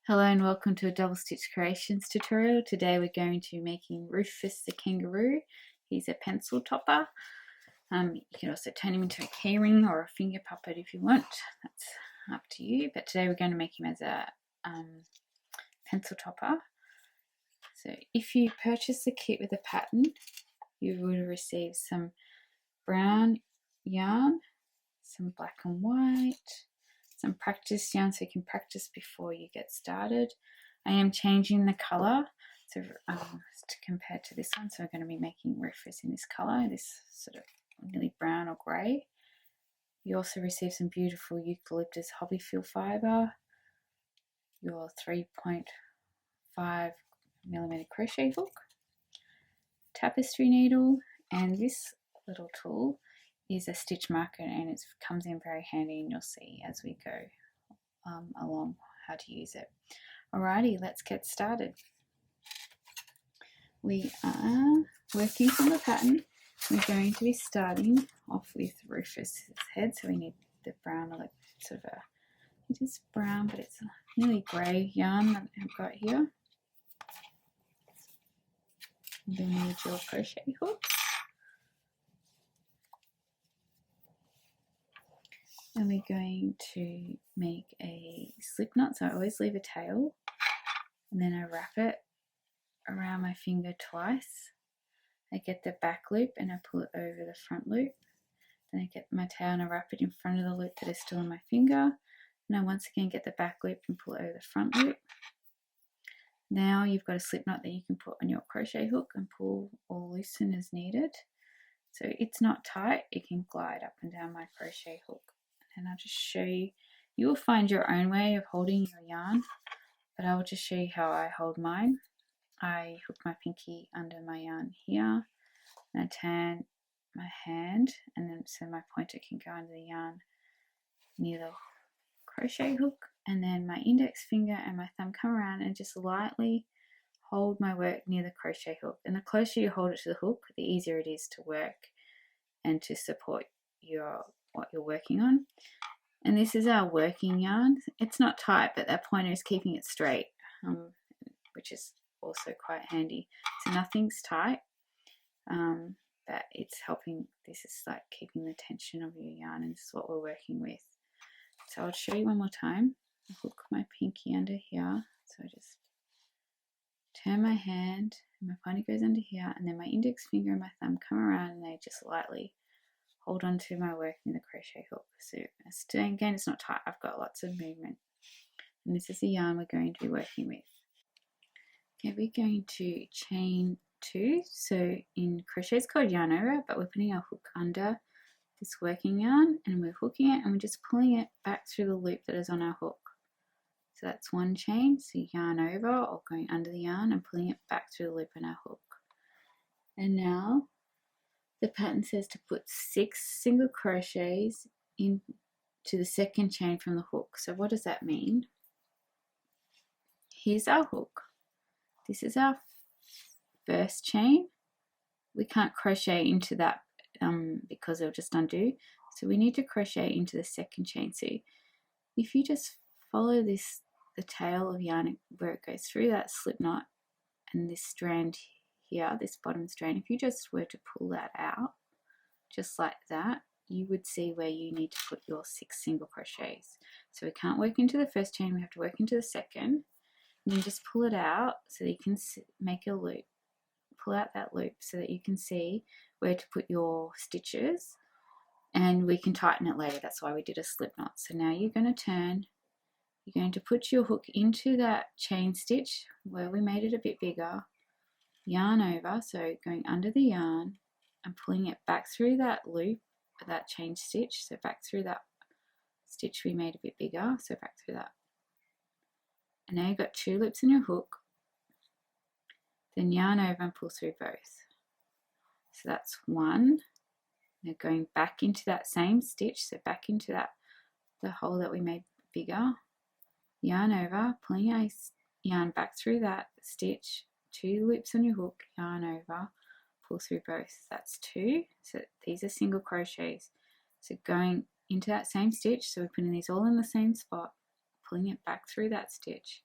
Hello and welcome to a double stitch creations tutorial. Today we're going to be making Rufus the kangaroo. He's a pencil topper. You can also turn him into a keyring or a finger puppet if you want. That's up to you. But today we're going to make him as a pencil topper. So if you purchase the kit with a pattern, you will receive some brown yarn, some black and white, some practice yarn so you can practice before you get started. I am changing the colour to compare to this one, so we're going to be making Rufus in this colour, this sort of nearly brown or grey. You also receive some beautiful eucalyptus hobby feel fibre, your 3.5mm crochet hook, tapestry needle, and this little tool is a stitch marker, and it comes in very handy, and you'll see as we go along how to use it. Alrighty, let's get started. We are working from the pattern. We're going to be starting off with Rufus's head, so we need the brown, like sort of it is brown, but it's nearly grey yarn that I've got here. Then we need your crochet hook. And we're going to make a slip knot, so I always leave a tail, and then I wrap it around my finger twice. I get the back loop and I pull it over the front loop. Then I get my tail and I wrap it in front of the loop that is still on my finger. And I once again get the back loop and pull it over the front loop. Now you've got a slip knot that you can put on your crochet hook and pull or loosen as needed. So it's not tight, it can glide up and down my crochet hook. And I'll just show you. You will find your own way of holding your yarn, but I will just show you how I hold mine. I hook my pinky under my yarn here, and I turn my hand, and then so my pointer can go under the yarn near the crochet hook, and then my index finger and my thumb come around and just lightly hold my work near the crochet hook. And the closer you hold it to the hook, the easier it is to work and to support what you're working on. And this is our working yarn. It's not tight, but that pointer is keeping it straight, which is also quite handy. So nothing's tight, but it's helping. This is like keeping the tension of your yarn, and this is what we're working with. So I'll show you one more time. I hook my pinky under here, so I just turn my hand, and my pointer goes under here, and then my index finger and my thumb come around, and they just lightly hold on to my work in the crochet hook. So again, it's not tight, I've got lots of movement. And this is the yarn we're going to be working with. Okay, we're going to chain 2. So in crochet it's called yarn over, but we're putting our hook under this working yarn, and we're hooking it, and we're just pulling it back through the loop that is on our hook. So that's one chain, so yarn over or going under the yarn and pulling it back through the loop on our hook. And now the pattern says to put 6 single crochets into the second chain from the hook. So what does that mean? Here's our hook. This is our first chain. We can't crochet into that because it'll just undo. So we need to crochet into the second chain. So if you just follow the tail of yarn where it goes through that slip knot and this strand here, this bottom strand, if you just were to pull that out just like that, you would see where you need to put your 6 single crochets. So we can't work into the first chain, we have to work into the second, and then just pull it out so that you can make a loop. Pull out that loop so that you can see where to put your stitches, and we can tighten it later. That's why we did a slip knot. So now you're going to turn, you're going to put your hook into that chain stitch where we made it a bit bigger, yarn over, so going under the yarn and pulling it back through that loop, that chain stitch, so back through that stitch we made a bit bigger, so back through that. And now you've got 2 loops in your hook, then yarn over and pull through both. So that's 1. Now going back into that same stitch, so back into that, the hole that we made bigger, yarn over, pulling a yarn back through that stitch, 2 loops on your hook, yarn over, pull through both. That's 2. So these are single crochets. So going into that same stitch, so we're putting these all in the same spot, pulling it back through that stitch,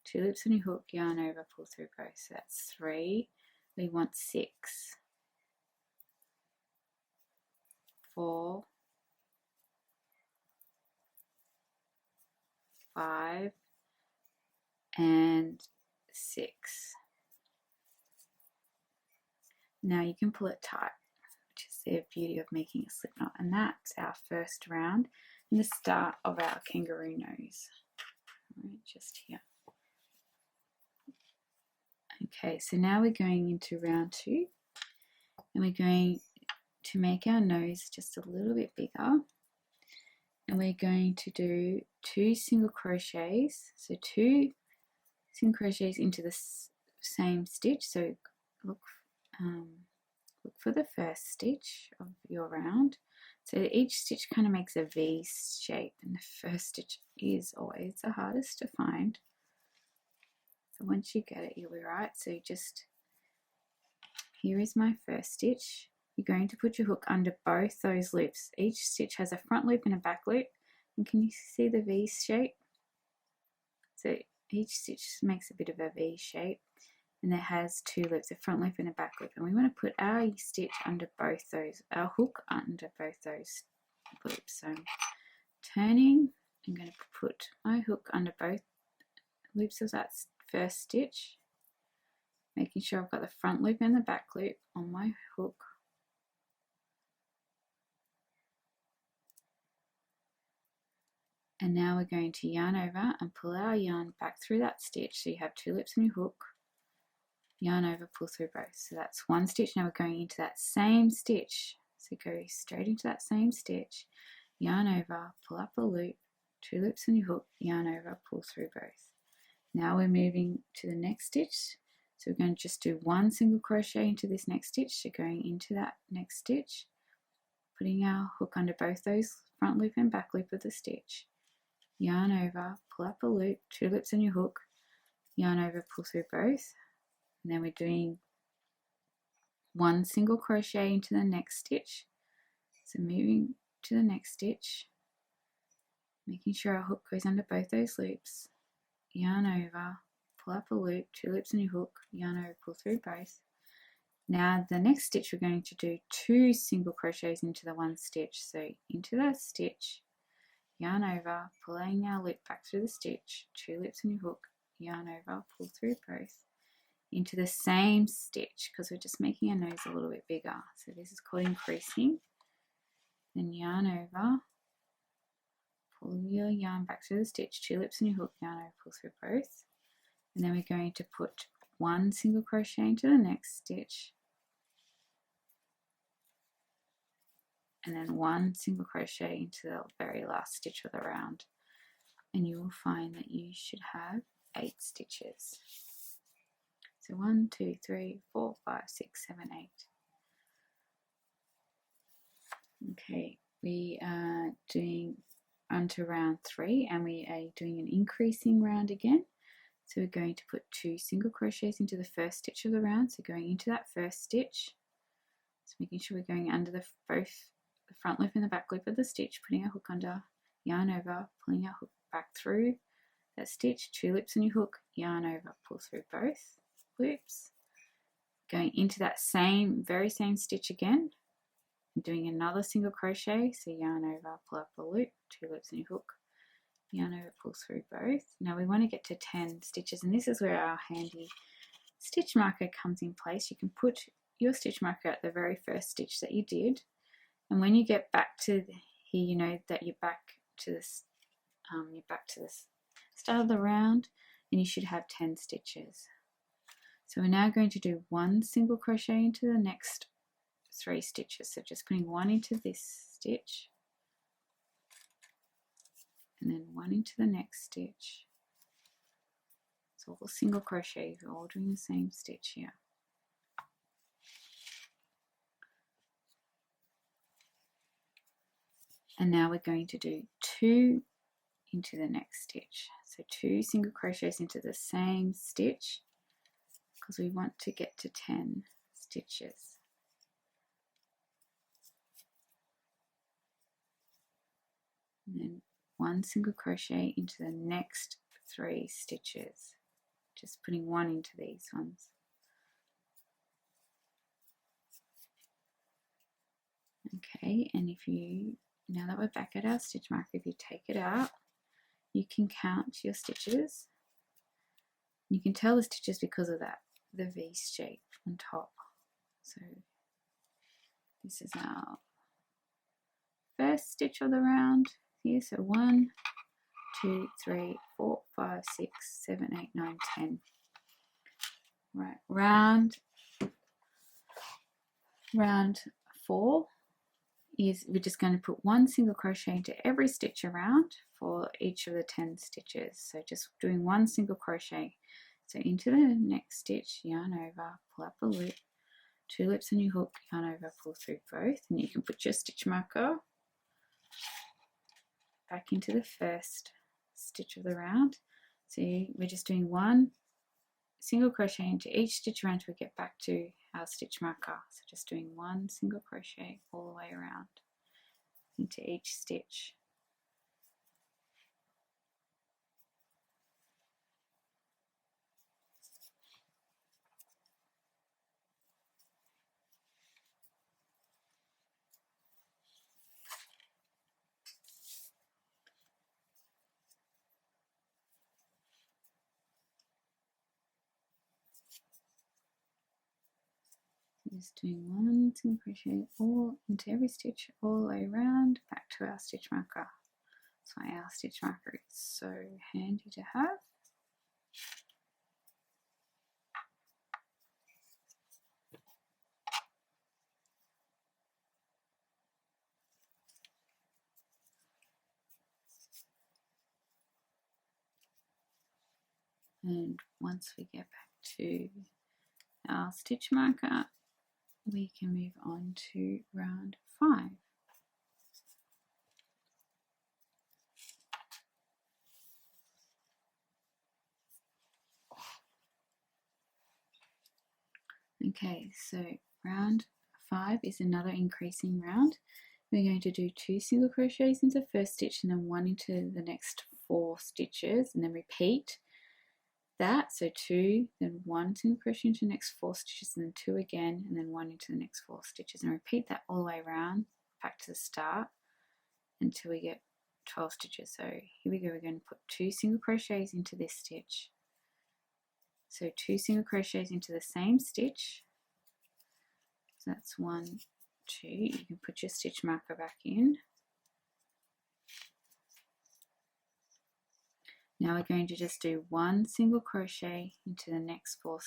2 loops on your hook, yarn over, pull through both. So that's 3. We want 6, 4, 5, and 6. Now you can pull it tight, which is the beauty of making a slip knot, and that's our first round and the start of our kangaroo nose. Right, just here. Okay, so now we're going into round 2, and we're going to make our nose just a little bit bigger, and we're going to do 2 single crochets. So 2 single crochets into the same stitch. So look for the first stitch of your round. So each stitch kind of makes a V shape, and the first stitch is always the hardest to find. So once you get it, you'll be right. So just, here is my first stitch. You're going to put your hook under both those loops. Each stitch has a front loop and a back loop. And can you see the V shape? So each stitch makes a bit of a V shape, and it has 2 loops, a front loop and a back loop. And we want to put our stitch under both those, our hook under both those loops. So I'm turning, I'm going to put my hook under both loops of that first stitch, making sure I've got the front loop and the back loop on my hook. And now we're going to yarn over and pull our yarn back through that stitch. So you have 2 loops on your hook, yarn over, pull through both. So that's 1 stitch. Now we're going into that same stitch. So go straight into that same stitch, yarn over, pull up a loop, 2 loops on your hook, yarn over, pull through both. Now we're moving to the next stitch. So we're going to just do 1 single crochet into this next stitch. So going into that next stitch, putting our hook under both those front loop and back loop of the stitch, yarn over, pull up a loop, 2 loops on your hook, yarn over, pull through both. And then we're doing 1 single crochet into the next stitch. So moving to the next stitch, making sure our hook goes under both those loops, yarn over, pull up a loop, 2 loops on your hook, yarn over, pull through both. Now the next stitch we're going to do 2 single crochets into the 1 stitch. So into that stitch, yarn over, pulling our loop back through the stitch, 2 loops on your hook, yarn over, pull through both, into the same stitch, because we're just making our nose a little bit bigger. So this is called increasing. Then yarn over, pull your yarn back through the stitch, 2 loops on your hook, yarn over, pull through both. And then we're going to put 1 single crochet into the next stitch, and then 1 single crochet into the very last stitch of the round, and you will find that you should have 8 stitches. So 1, 2, 3, 4, 5, 6, 7, 8. Okay, we are doing onto round 3, and we are doing an increasing round again. So we're going to put 2 single crochets into the first stitch of the round. So going into that first stitch, so making sure we're going under both the front loop and the back loop of the stitch, putting our hook under, yarn over, pulling our hook back through that stitch, 2 loops on your hook, yarn over, pull through both loops, going into that very same stitch again, and doing another single crochet. So yarn over, pull up a loop, 2 loops on your hook, yarn over, pull through both. Now we want to get to 10 stitches, and this is where our handy stitch marker comes in place. You can put your stitch marker at the very first stitch that you did, and when you get back to here, you know that you're back to this start of the round, and you should have 10 stitches. So we're now going to do 1 single crochet into the next 3 stitches. So just putting 1 into this stitch, and then 1 into the next stitch. So all single crochets, we're all doing the same stitch here. And now we're going to do 2 into the next stitch. So 2 single crochets into the same stitch, because we want to get to 10 stitches. And then 1 single crochet into the next 3 stitches. just putting one into these ones. Okay, and if you, now that we're back at our stitch marker, if you take it out, you can count your stitches. You can tell the stitches because of that, the V shape on top. So this is our first stitch of the round here. So 1, 2, 3, 4, 5, 6, 7, 8, 9, 10. Right, round 4 is we're just going to put one single crochet into every stitch around for each of the 10 stitches. So just doing one single crochet. So into the next stitch, yarn over, pull up a loop, 2 loops on your hook, yarn over, pull through both, and you can put your stitch marker back into the first stitch of the round. So we're just doing one single crochet into each stitch around till we get back to our stitch marker. So just doing one single crochet all the way around into each stitch. Just doing one single crochet all into every stitch all the way around back to our stitch marker. That's why our stitch marker is so handy to have. And once we get back to our stitch marker, we can move on to round 5. Okay, so round 5 is another increasing round. We're going to do 2 single crochets into the first stitch and then 1 into the next 4 stitches, and then repeat that. So 2, then 1 single crochet into the next 4 stitches, and then 2 again, and then 1 into the next 4 stitches, and repeat that all the way around back to the start until we get 12 stitches. So here we go, we're going to put 2 single crochets into this stitch. So 2 single crochets into the same stitch. So that's 1, 2. You can put your stitch marker back in. Now we're going to just do 1 single crochet into the next 4,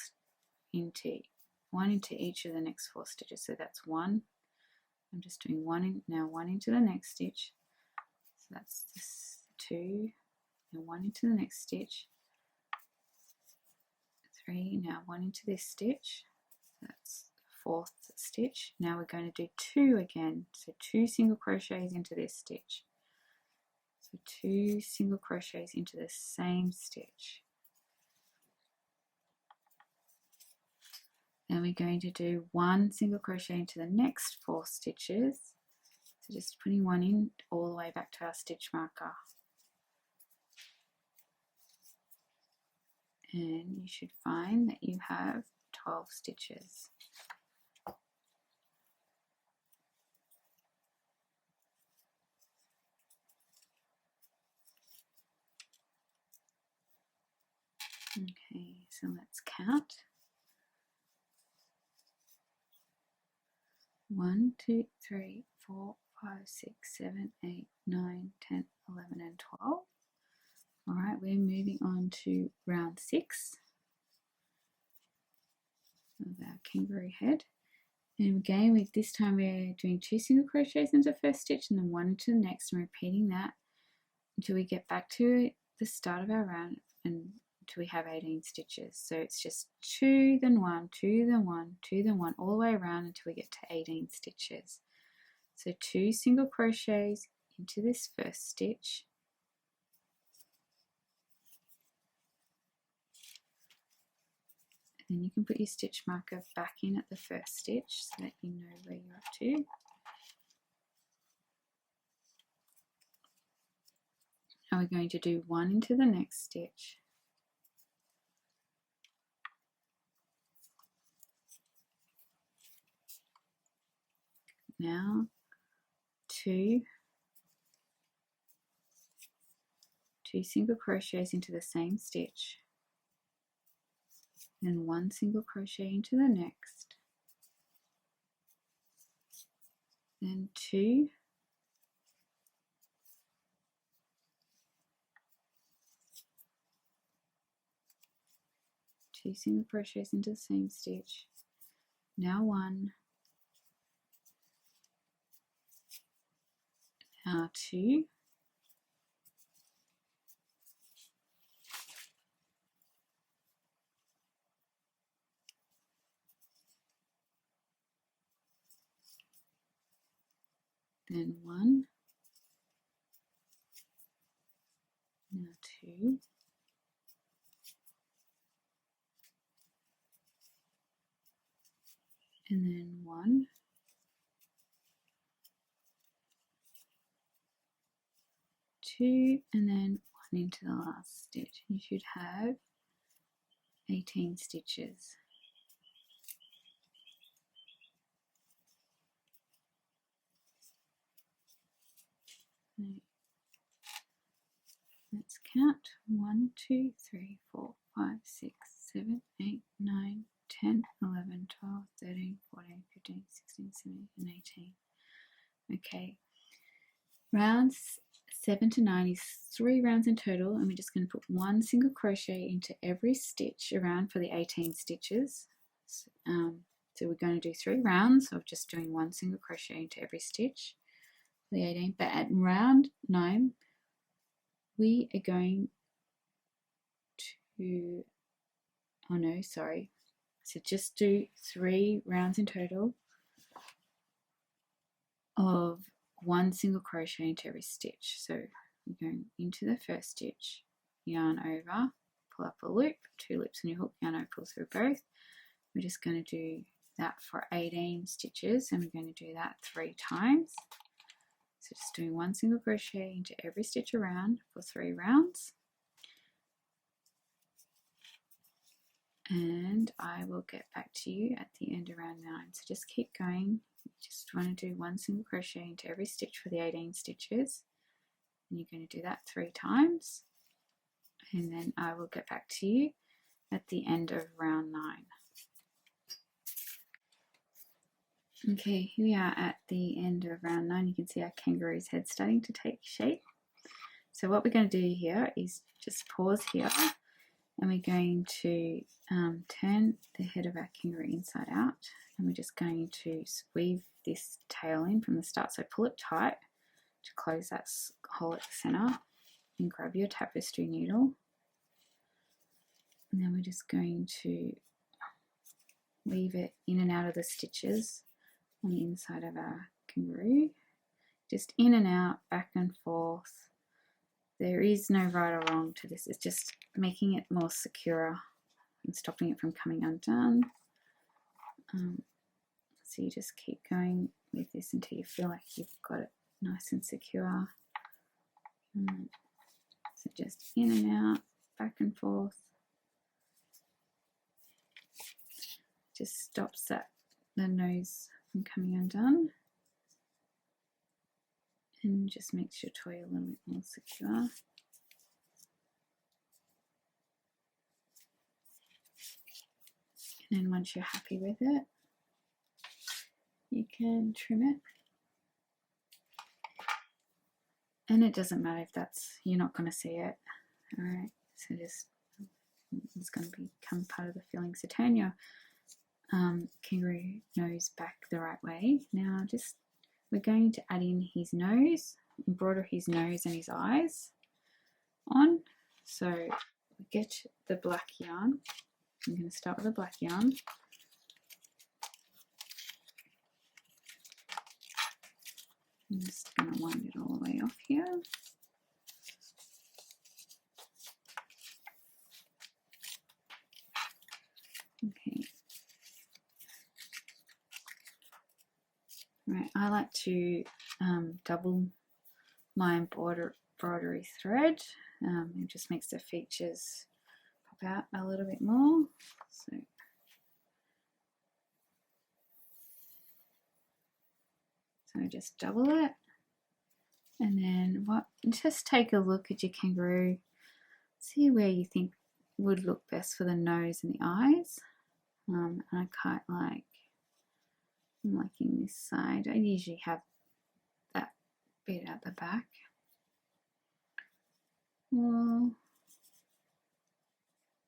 one into each of the next 4 stitches. So that's 1. I'm just doing 1 now 1 into the next stitch. So that's this 2, and 1 into the next stitch. 3, now 1 into this stitch. That's the 4th stitch. Now we're going to do 2 again. So 2 single crochets into this stitch. So 2 single crochets into the same stitch. Then we're going to do 1 single crochet into the next 4 stitches. So just putting 1 in all the way back to our stitch marker. And you should find that you have 12 stitches. Okay, so let's count. 1, 2, 3, 4, 5, 6, 7, 8, 9, 10, 11, and 12. All right, we're moving on to round 6 of our kangaroo head. And again, with this time we're doing 2 single crochets into the first stitch and then 1 into the next, and repeating that until we get back to the start of our round and until we have 18 stitches. So it's just 2, then 1, 2, then 1, 2, then 1, all the way around until we get to 18 stitches. So 2 single crochets into this first stitch. Then you can put your stitch marker back in at the first stitch so that you know where you're up to. Now we're going to do 1 into the next stitch. now 2 single crochets into the same stitch, then 1 single crochet into the next, then 2 single crochets into the same stitch, now 1, now 2, then 1, now 2, and then 1, 2, and then 1 into the last stitch. You should have 18 stitches. Let's count. 1, 2, 3, 4, 5, 6, 7, 8, 9, 10, 11, 12, 13, 14, 15, 16, 17, and 18. Okay, rounds 7 to 9 is 3 rounds in total, and we're just going to put 1 single crochet into every stitch around for the 18 stitches. So we're going to do 3 rounds of just doing 1 single crochet into every stitch for the 18, but at round 9 we are going to, oh no, sorry, so just do 3 rounds in total of 1 single crochet into every stitch. So we're going into the first stitch, yarn over, pull up a loop, 2 loops on your hook, yarn over, pull through both. We're just going to do that for 18 stitches, and we're going to do that 3 times. So just doing 1 single crochet into every stitch around for 3 rounds. And I will get back to you at the end of round 9. So just keep going. You just want to do 1 single crochet into every stitch for the 18 stitches. And you're going to do that 3 times. And then I will get back to you at the end of round 9. Okay, here we are at the end of round 9. You can see our kangaroo's head starting to take shape. So what we're going to do here is just pause here, and we're going to turn the head of our kangaroo inside out, and we're just going to weave this tail in from the start. So pull it tight to close that hole at the center, and grab your tapestry needle, and then we're just going to weave it in and out of the stitches on the inside of our kangaroo, just in and out, back and forth. There is no right or wrong to this, it's just making it more secure and stopping it from coming undone. So you just keep going with this until you feel like you've got it nice and secure. So just in and out, back and forth. Just stops the nose from coming undone, and just makes your toy a little bit more secure. And then once you're happy with it, you can trim it. And it doesn't matter if you're not going to see it. Alright, so it's going to become part of the filling. So turn your kangaroo nose back the right way. Now we're going to add in his nose, embroider his nose and his eyes on. So we get the black yarn. I'm going to start with the black yarn. I'm just going to wind it all the way off here. Okay. Right, I like to double my embroidery thread. It just makes the features pop out a little bit more. So So just double it, and then just take a look at your kangaroo, see where you think would look best for the nose and the eyes. And I quite like, I'm liking this side. I usually have that bit at the back. Well,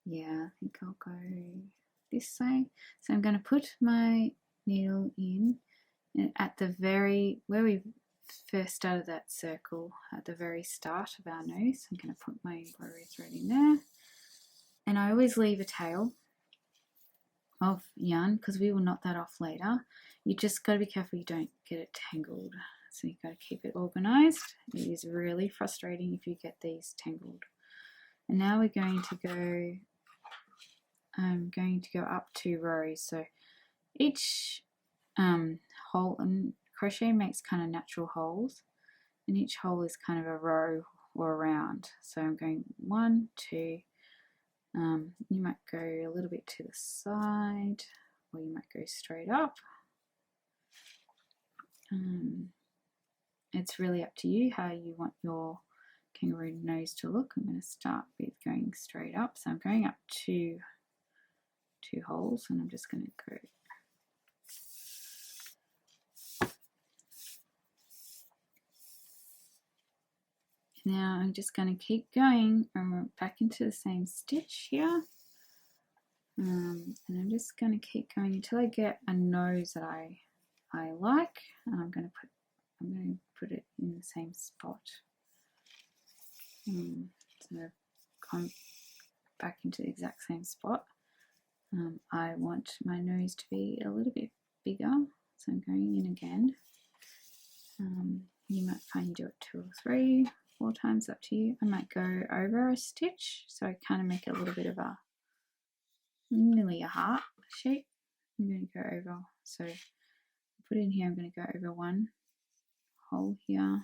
yeah, I think I'll go this side. So I'm going to put my needle in at the very, where we first started that circle, at the very start of our nose. I'm going to put my embroidery thread in there. And I always leave a tail of yarn because we will knot that off later. You just got to be careful you don't get it tangled. So you've got to keep it organized. It is really frustrating if you get these tangled. And now we're going to go, I'm going to go up 2 rows. So each hole, and crochet makes kind of natural holes, and each hole is kind of a row or a round. So I'm going 1, 2, you might go a little bit to the side, or you might go straight up. It's really up to you how you want your kangaroo nose to look. I'm going to start with going straight up. So I'm going up 2 holes, and I'm just going to go now. I'm just going to keep going back into the same stitch here, and I'm just going to keep going until I get a nose that I like, and I'm going to put it in the same spot. So I've gone back into the exact same spot. I want my nose to be a little bit bigger, so I'm going in again. You might find you do it 2 or 3, 4 times, up to you. I might go over a stitch, so I kind of make a little bit of a, nearly a heart shape. I'm going to go over, so put it in here. I'm going to go over 1 hole here.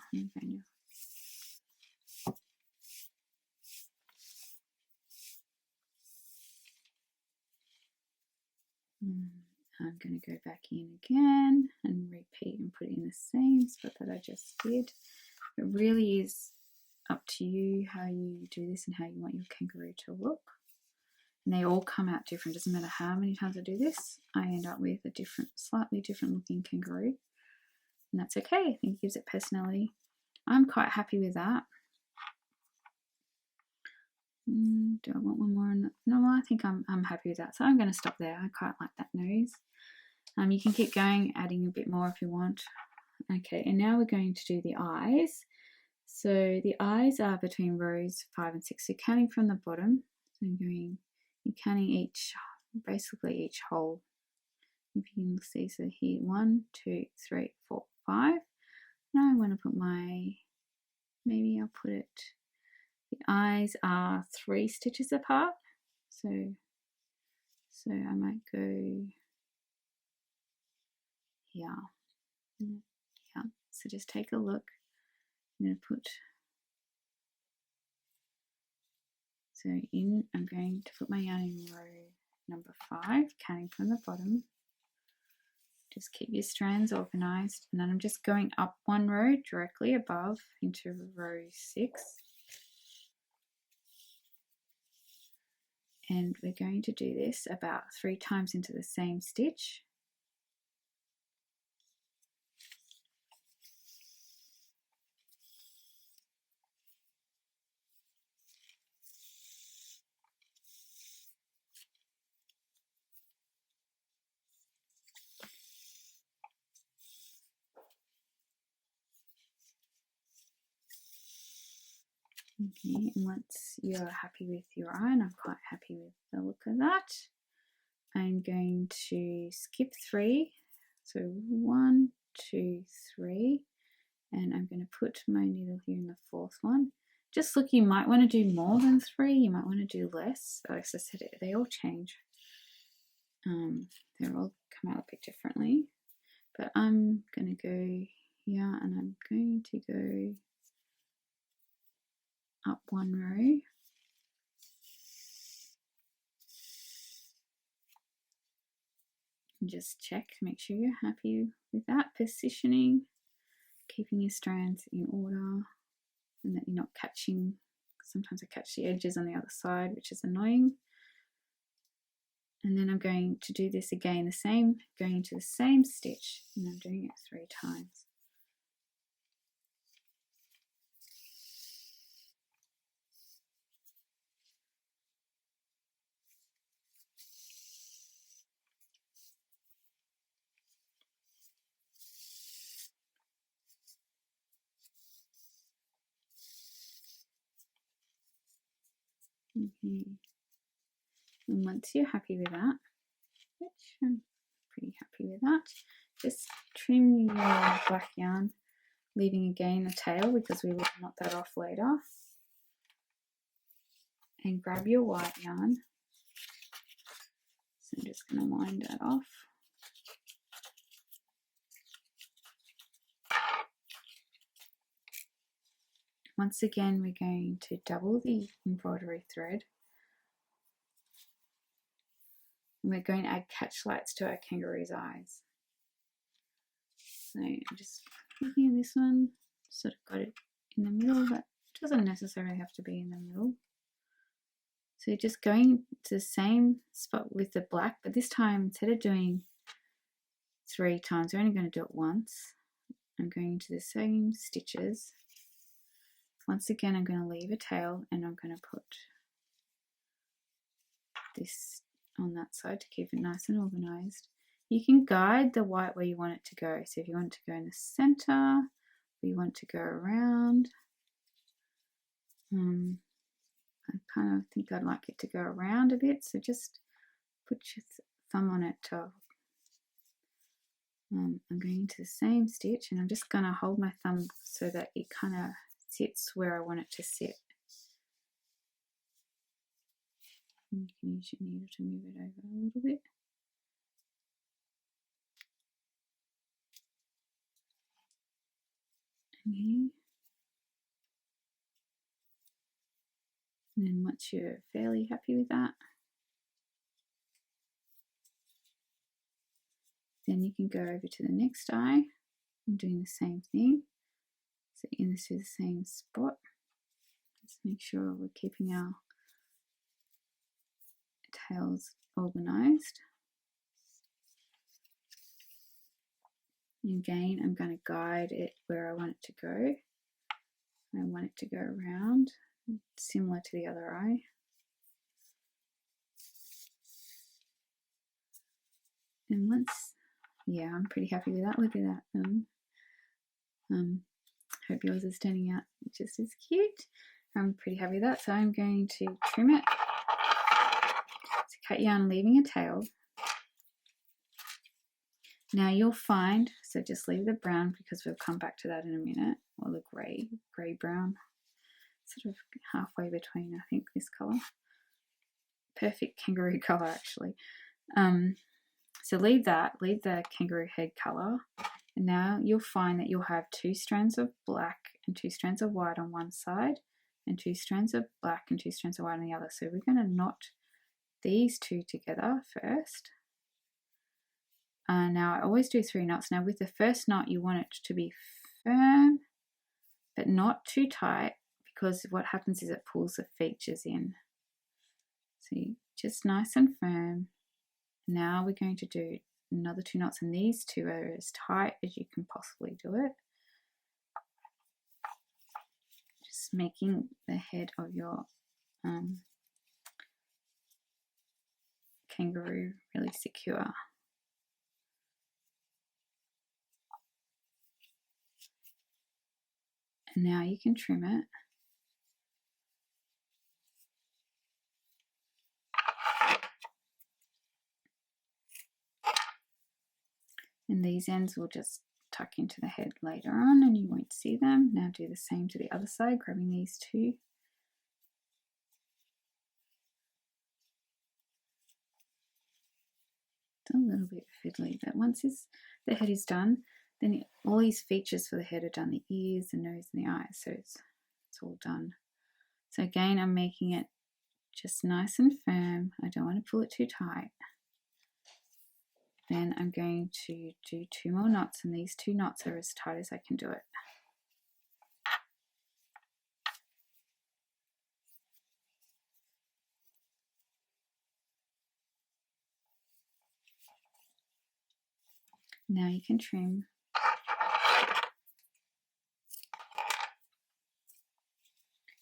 I'm going to go back in again and repeat and put it in the same spot that I just did. It really is up to you how you do this and how you want your kangaroo to look. And they all come out different. Doesn't matter how many times I do this, I end up with a different, slightly different looking kangaroo. And that's okay. I think it gives it personality. I'm quite happy with that. Do I want one more? No, I think I'm happy with that. So I'm going to stop there. I quite like that nose. You can keep going, adding a bit more if you want. Okay, and now we're going to do the eyes. So the eyes are between rows 5 and 6. So counting from the bottom, so you're counting basically each hole. If you can see, so here 1, 2, 3, 4, 5. Now I want to put maybe I'll put it, the eyes are 3 stitches apart. So I might go here. Yeah, so just take a look. I'm going to put, so I'm going to put my yarn in row number 5, counting from the bottom. Just keep your strands organized, and then I'm just going up 1 row directly above into row 6. And we're going to do this about 3 times into the same stitch. Okay, and once you're happy with your eye, and I'm quite happy with the look of that, I'm going to skip 3. So 1, 2, 3, and I'm going to put my needle here in the 4th one. Just look, you might want to do more than 3, you might want to do less. So as I said, they all change. They all come out a bit differently. But I'm going to go here, and I'm going to go up 1 row. And just check, make sure you're happy with that positioning. keeping your strands in order and that you're not catching. Sometimes I catch the edges on the other side, which is annoying. And then I'm going to do this again, the same, going into the same stitch, and I'm doing it 3 times. And once you're happy with that, which I'm pretty happy with that, just trim your black yarn, leaving again a tail because we will knot that off later, and grab your white yarn. So I'm just going to wind that off. Once again, we're going to double the embroidery thread. And we're going to add catch lights to our kangaroo's eyes. So I'm just looking at this one, sort of got it in the middle, but it doesn't necessarily have to be in the middle. So just going to the same spot with the black, but this time instead of doing 3 times, we're only going to do it once. I'm going to the same stitches. Once again, I'm going to leave a tail and I'm going to put this on that side to keep it nice and organized. You can guide the white where you want it to go. So if you want it to go in the center, or you want to go around, I kind of think I'd like it to go around a bit. So just put your thumb on it to I'm going to the same stitch and I'm just going to hold my thumb so that it kind of sits where I want it to sit. And you can use your needle to move it over a little bit. Okay. And then once you're fairly happy with that, then you can go over to the next eye and doing the same thing. So in this is the same spot. Let's make sure we're keeping our tails organized. And again, I'm going to guide it where I want it to go. I want it to go around, similar to the other eye. And once, yeah, I'm pretty happy with that. Look at that. Hope yours is turning out just as cute. I'm pretty happy with that, so I'm going to trim it. So cut yarn, leaving a tail. Now you'll find, so just leave the brown because we'll come back to that in a minute, or the grey brown, sort of halfway between, I think, this colour. Perfect kangaroo colour, actually. So leave that, leave the kangaroo head colour, and now you'll find that you'll have 2 strands of black and 2 strands of white on one side, and 2 strands of black and 2 strands of white on the other. So we're going to knot these 2 together first. Now I always do 3 knots. Now with the first knot you want it to be firm but not too tight, because what happens is it pulls the features in. So just nice and firm. Now we're going to do another 2 knots, and these 2 are as tight as you can possibly do it. Just making the head of your kangaroo really secure. And now you can trim it. And these ends will just tuck into the head later on and you won't see them. Now do the same to the other side, grabbing these 2. It's a little bit fiddly, but once the head is done, then all these features for the head are done, the ears, the nose and the eyes, so it's all done. So again, I'm making it just nice and firm. I don't want to pull it too tight. then I'm going to do 2 more knots, and these 2 knots are as tight as I can do it. Now you can trim.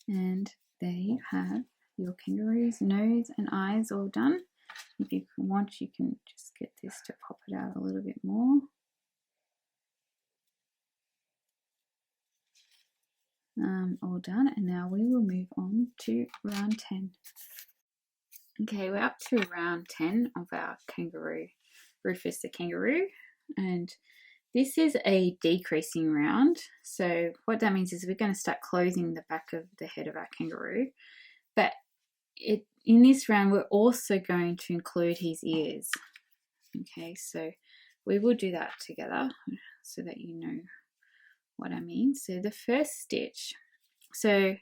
And there you have your kangaroo's nose and eyes all done. If you want, you can just get this to pop it out a little bit more. All done, and now we will move on to round 10. Okay, we're up to round 10 of our kangaroo, Rufus the kangaroo, and this is a decreasing round. So what that means is we're going to start closing the back of the head of our kangaroo, but in this round we're also going to include his ears. Okay, so we will do that together so that you know what I mean. So the first stitch, so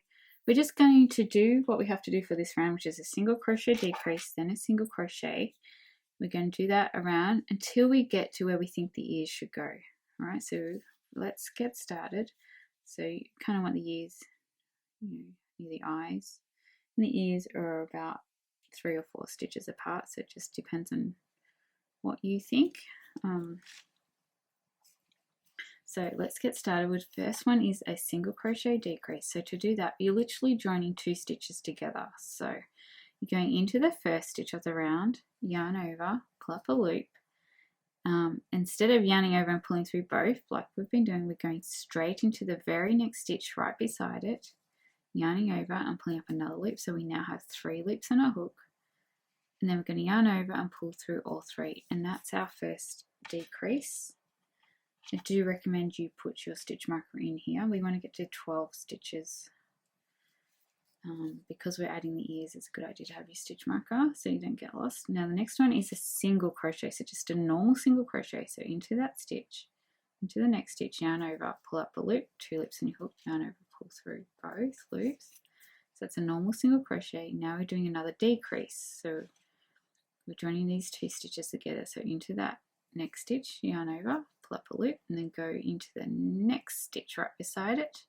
we're just going to do what we have to do for this round, which is a single crochet decrease, then a single crochet. We're going to do that around until we get to where we think the ears should go. All right, so let's get started. So you kind of want the ears, near the eyes, and the ears are about 3 or 4 stitches apart, so it just depends on what you think. So let's get started with first one is a single crochet decrease. So to do that, you're literally joining 2 stitches together. So you're going into the first stitch of the round, yarn over, pull up a loop. Instead of yarning over and pulling through both like we've been doing, we're going straight into the very next stitch right beside it, yarning over and pulling up another loop. So we now have 3 loops on our hook, and then we're going to yarn over and pull through all 3, and that's our first decrease. I do recommend you put your stitch marker in here. We want to get to 12 stitches. Because we're adding the ears, it's a good idea to have your stitch marker so you don't get lost. Now the next one is a single crochet, so just a normal single crochet. So into that stitch, into the next stitch, yarn over, pull up a loop, 2 loops in your hook, yarn over, pull through both loops. So that's a normal single crochet. Now we're doing another decrease. So we're joining these 2 stitches together. So into that next stitch, yarn over, pull up a loop, and then go into the next stitch right beside it,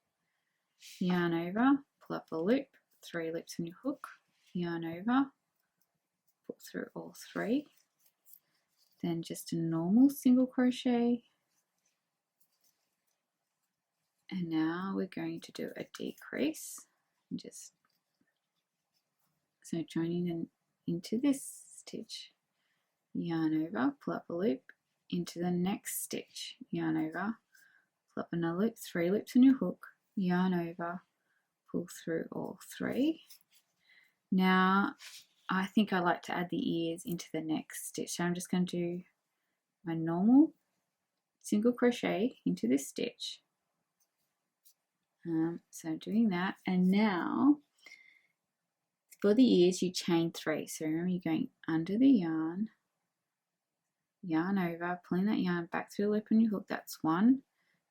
yarn over, pull up a loop, 3 loops in your hook, yarn over, pull through all 3, then just a normal single crochet, and now we're going to do a decrease, and just so joining them into this stitch, yarn over, pull up a loop, into the next stitch, yarn over, pull up another loop, 3 loops in your hook, yarn over, pull through all 3. Now I think I like to add the ears into the next stitch, so I'm just going to do my normal single crochet into this stitch. So I'm doing that, and now for the ears you chain 3. So remember, you're going under the yarn, yarn over, pulling that yarn back through the loop on your hook, that's 1,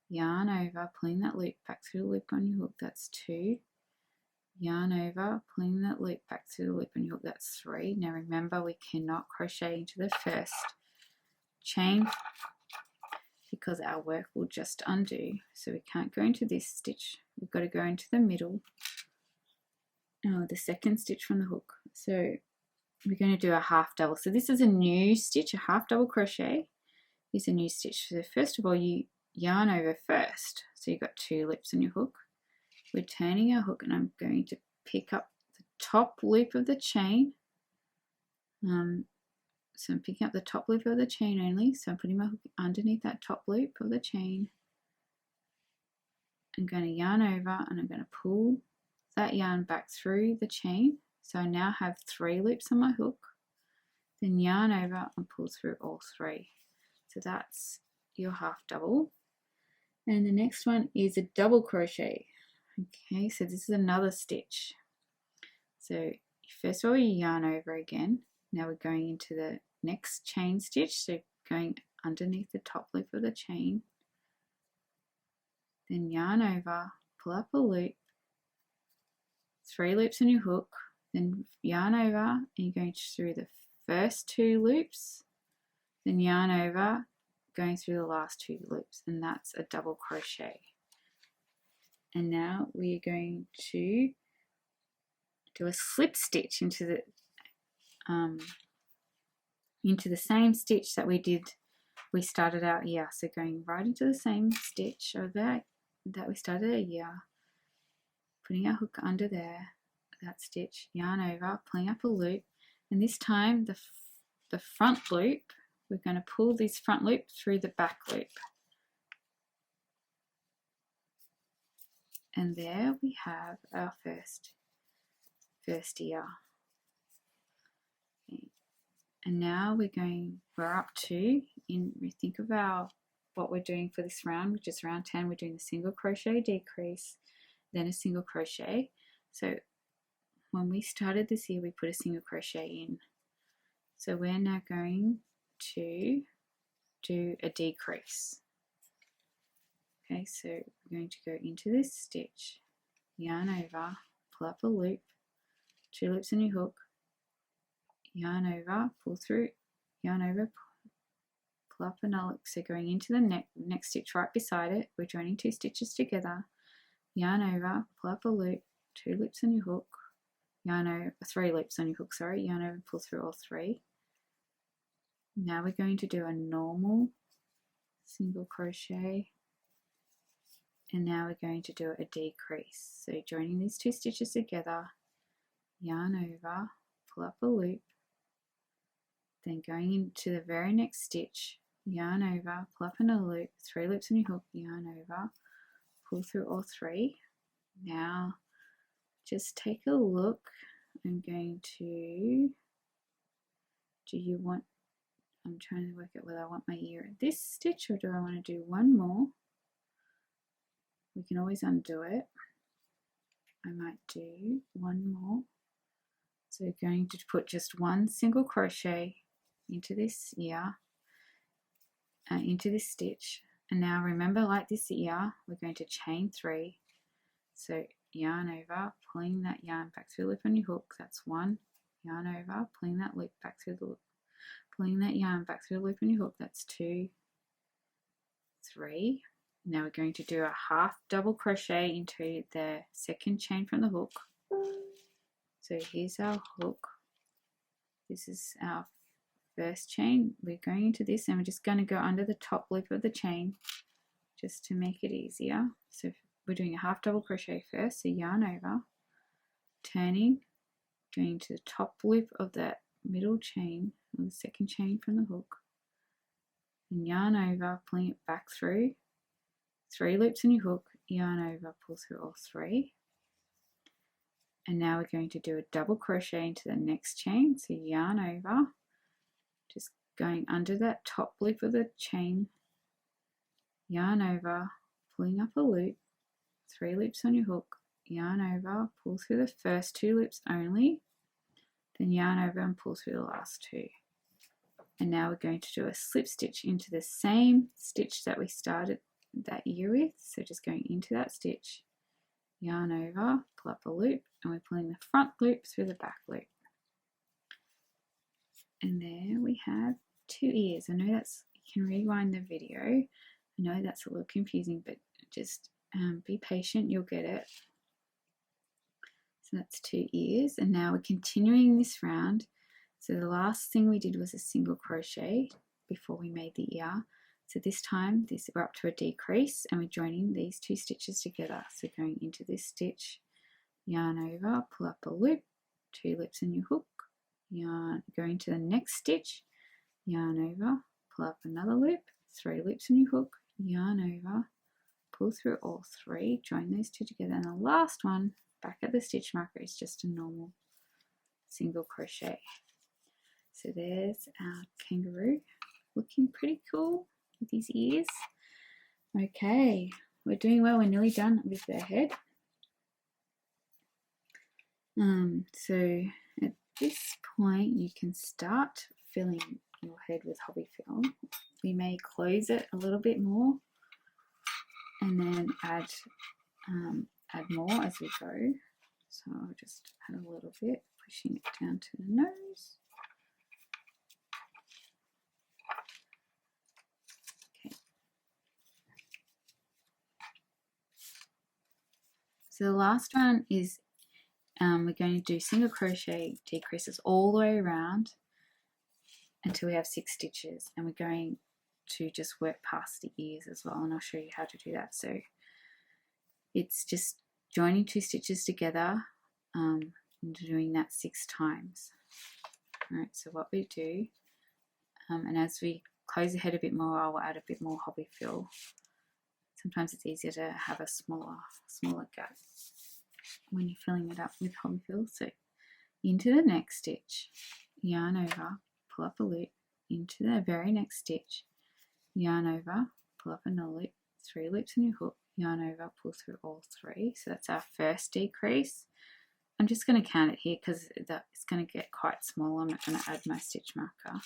yarn over, pulling that loop back through the loop on your hook, that's 2, yarn over, pulling that loop back through the loop on your hook, that's 3. Now remember, we cannot crochet into the first chain because our work will just undo, so we can't go into this stitch, we've got to go into the middle, the second stitch from the hook. So we're going to do a half double. So this is a new stitch, a half double crochet is a new stitch. So first of all, you yarn over first, so you've got 2 loops on your hook. We're turning our hook, and I'm going to pick up the top loop of the chain. So I'm picking up the top loop of the chain only, so I'm putting my hook underneath that top loop of the chain. I'm going to yarn over, and I'm going to pull that yarn back through the chain. So I now have 3 loops on my hook, then yarn over and pull through all 3. So that's your half double. And the next one is a double crochet. Okay, so this is another stitch. So first of all, you yarn over again. Now we're going into the next chain stitch, so going underneath the top loop of the chain, then yarn over, pull up a loop, 3 loops on your hook, then yarn over, and you're going through the first 2 loops, then yarn over, going through the last 2 loops, and that's a double crochet. And now we are going to do a slip stitch into the same stitch that we started out here. So going right into the same stitch over that we started here, putting our hook under there, that stitch, yarn over, pulling up a loop, and this time the front loop, we're going to pull this front loop through the back loop. And there we have our first ear. Okay. And now we're up to, we think of what we're doing for this round, which is round 10, we're doing the single crochet decrease, then a single crochet. So when we started this ear, we put a single crochet in. So we're now going to do a decrease. Okay, so we're going to go into this stitch, yarn over, pull up a loop, 2 loops on your hook, yarn over, pull through, yarn over, pull up another loop. So going into the next stitch right beside it, we're joining 2 stitches together, yarn over, pull up a loop, 2 loops on your hook, yarn over, 3 loops on your hook, sorry, yarn over, pull through all 3. Now we're going to do a normal single crochet, and now we're going to do a decrease. So joining these 2 stitches together, yarn over, pull up a loop, then going into the very next stitch, yarn over, pull up another loop, 3 loops on your hook, yarn over, pull through all 3. Now just take a look. I'm going to, I'm trying to work out whether I want my ear at this stitch or do I want to do one more. We can always undo it. I might do one more. So going to put just 1 single crochet into this ear, into this stitch. And now remember, like this ear, we're going to chain 3. So yarn over, pulling that yarn back through the loop on your hook, that's 1. Yarn over, pulling that loop back through the loop, pulling that yarn back through the loop on your hook, that's 2, 3. Now we're going to do a half double crochet into the second chain from the hook. So here's our hook. This is our first chain. We're going into this and we're just going to go under the top loop of the chain just to make it easier. So we're doing a half double crochet first, so yarn over, turning, going to the top loop of that middle chain, or the second chain from the hook, and yarn over, pulling it back through, 3 loops on your hook, yarn over, pull through all 3. And now we're going to do a double crochet into the next chain, so yarn over, just going under that top loop of the chain, yarn over, pulling up a loop, 3 loops on your hook, yarn over, pull through the first 2 loops only, then yarn over and pull through the last 2. And now we're going to do a slip stitch into the same stitch that we started that ear with. So just going into that stitch, yarn over, pull up a loop, and we're pulling the front loop through the back loop. And there we have 2 ears. I know that's, you can rewind the video. I know that's a little confusing, but just be patient, you'll get it. So that's 2 ears, and now we're continuing this round. So the last thing we did was a single crochet before we made the ear. So this time we're up to a decrease and we're joining these 2 stitches together. So going into this stitch, yarn over, pull up a loop, 2 loops in your hook, yarn, going to the next stitch, yarn over, pull up another loop, 3 loops in your hook, yarn over, pull through all 3, join those 2 together, and the last one back at the stitch marker is just a normal single crochet. So there's our kangaroo, looking pretty cool with his ears. Okay, we're doing well, we're nearly done with their head. So at this point you can start filling your head with hobby film. We may close it a little bit more and then add more as we go. So I'll just add a little bit, pushing it down to the nose. So the last one is we're going to do single crochet decreases all the way around until we have 6 stitches, and we're going to just work past the ears as well, and I'll show you how to do that. So it's just joining 2 stitches together and doing that 6 times. All right, so what we do, and as we close the head a bit more, I'll add a bit more hobby fill. Sometimes it's easier to have a smaller gap when you're filling it up with hobby fill. So into the next stitch, yarn over, pull up a loop, into the very next stitch, yarn over, pull up another loop, 3 loops in your hook, yarn over, pull through all 3. So that's our first decrease. I'm just going to count it here because it's going to get quite small. I'm not going to add my stitch marker.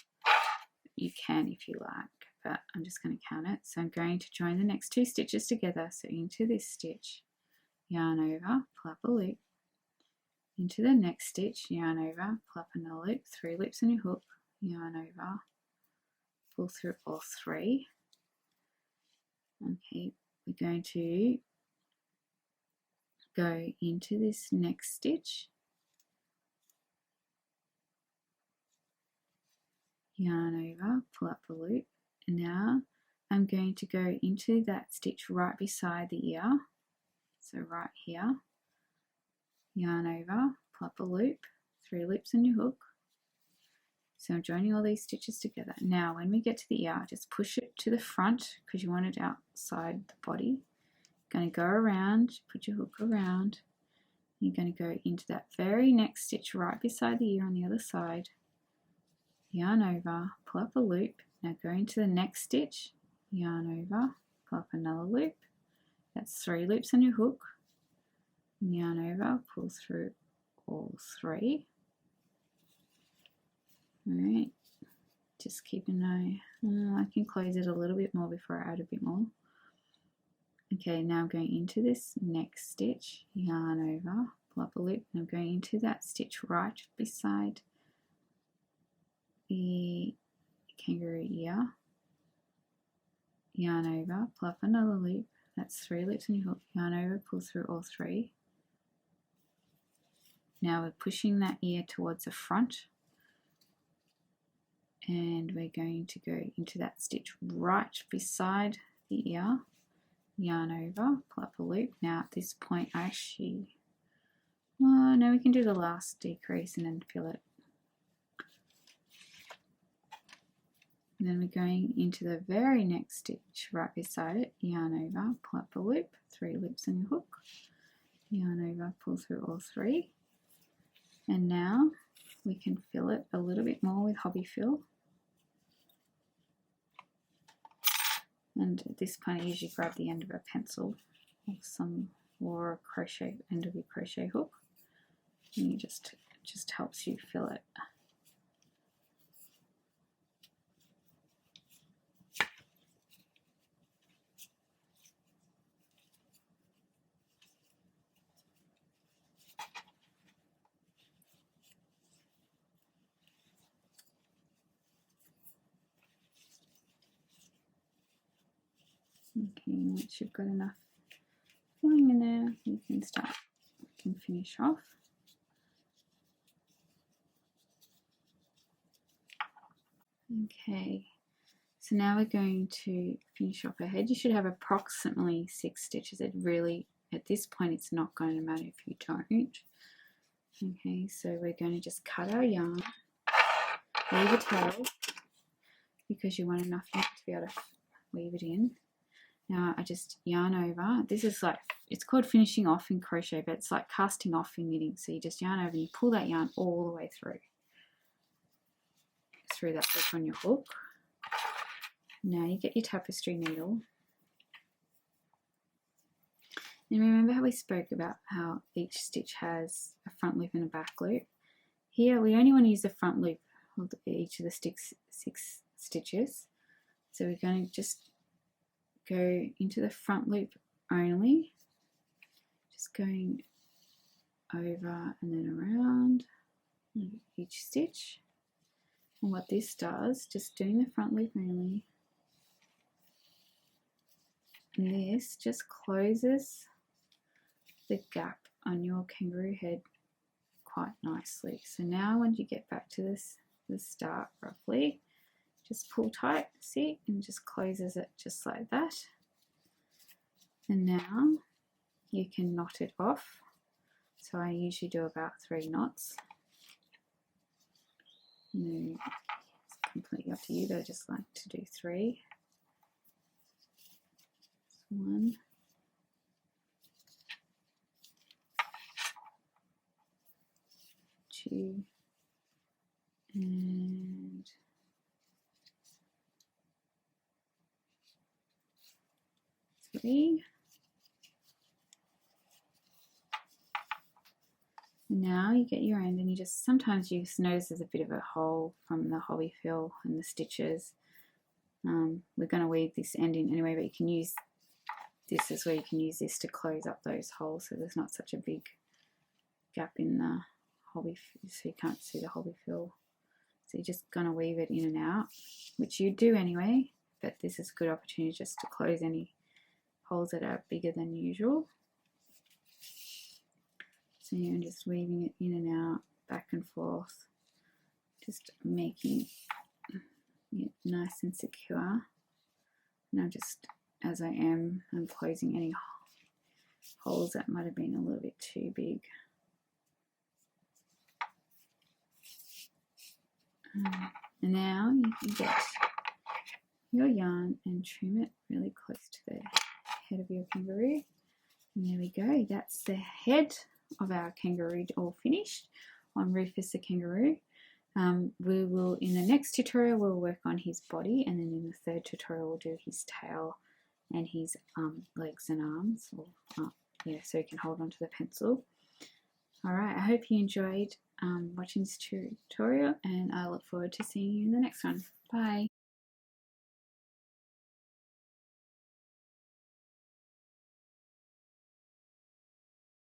You can if you like, but I'm just going to count it. So I'm going to join the next 2 stitches together. So into this stitch, yarn over, pull up a loop, into the next stitch, yarn over, pull up another loop, 3 loops in your hook, yarn over, pull through all 3. Okay, we're going to go into this next stitch, yarn over, pull up a loop, and now I'm going to go into that stitch right beside the ear, so right here, yarn over, pull up a loop, 3 loops in your hook. So I'm joining all these stitches together. Now when we get to the ear, just push it to the front because you want it outside the body. Going to go around, put your hook around. You're going to go into that very next stitch right beside the ear on the other side. Yarn over, pull up a loop. Now go into the next stitch, yarn over, pull up another loop. That's 3 loops on your hook. Yarn over, pull through all 3. Alright, just keep an eye. I can close it a little bit more before I add a bit more. Okay, now I'm going into this next stitch, yarn over, pull up a loop, and I'm going into that stitch right beside the kangaroo ear. Yarn over, pull up another loop, that's 3 loops in your hook, yarn over, pull through all 3. Now we're pushing that ear towards the front, and we're going to go into that stitch right beside the ear, yarn over, pull up a loop. Now at this point I actually, no, we can do the last decrease and then fill it. And then we're going into the very next stitch right beside it, yarn over, pull up a loop, 3 loops in your hook, yarn over, pull through all 3. And now we can fill it a little bit more with hobby fill. And at this point I usually grab the end of a pencil or a crochet, end of your crochet hook, and you just helps you fill it. Okay, once you've got enough filling in there, you can finish off. Okay, so now we're going to finish off our head. You should have approximately 6 stitches. It really, at this point, it's not going to matter if you don't. Okay, so we're going to just cut our yarn, leave a tail, because you want enough yarn to be able to weave it in. Now I just yarn over. This is like, it's called finishing off in crochet, but it's like casting off in knitting. So you just yarn over and you pull that yarn all the way through that loop on your hook. Now you get your tapestry needle. And remember how we spoke about how each stitch has a front loop and a back loop? Here we only want to use the front loop of each of the 6 stitches. So we're going to just go into the front loop only, just going over and then around each stitch. And what this does, just doing the front loop only, and this just closes the gap on your kangaroo head quite nicely. So now when you get back to the start roughly, just pull tight, see, and just closes it just like that. And now you can knot it off. So I usually do about 3 knots. It's completely up to you, but I just like to do 3. 1, 2, and 3. Now you get your end, and you just sometimes you just notice there's a bit of a hole from the hobby fill and the stitches. We're going to weave this end in anyway, but you can use this is where you can use this to close up those holes so there's not such a big gap in the hobby, so you can't see the hobby fill. So you're just going to weave it in and out, which you do anyway, but this is a good opportunity just to close any holes that are bigger than usual. So you're just weaving it in and out, back and forth, just making it nice and secure. Now just as I'm closing any holes that might have been a little bit too big. And now you can get your yarn and trim it really close to the head of your kangaroo. And there we go, that's the head of our kangaroo all finished on Rufus the kangaroo. We will, in the next tutorial, we'll work on his body, and then in the third tutorial we'll do his tail and his legs and arms, or yeah, so he can hold onto the pencil. Alright, I hope you enjoyed watching this tutorial, and I look forward to seeing you in the next one. Bye.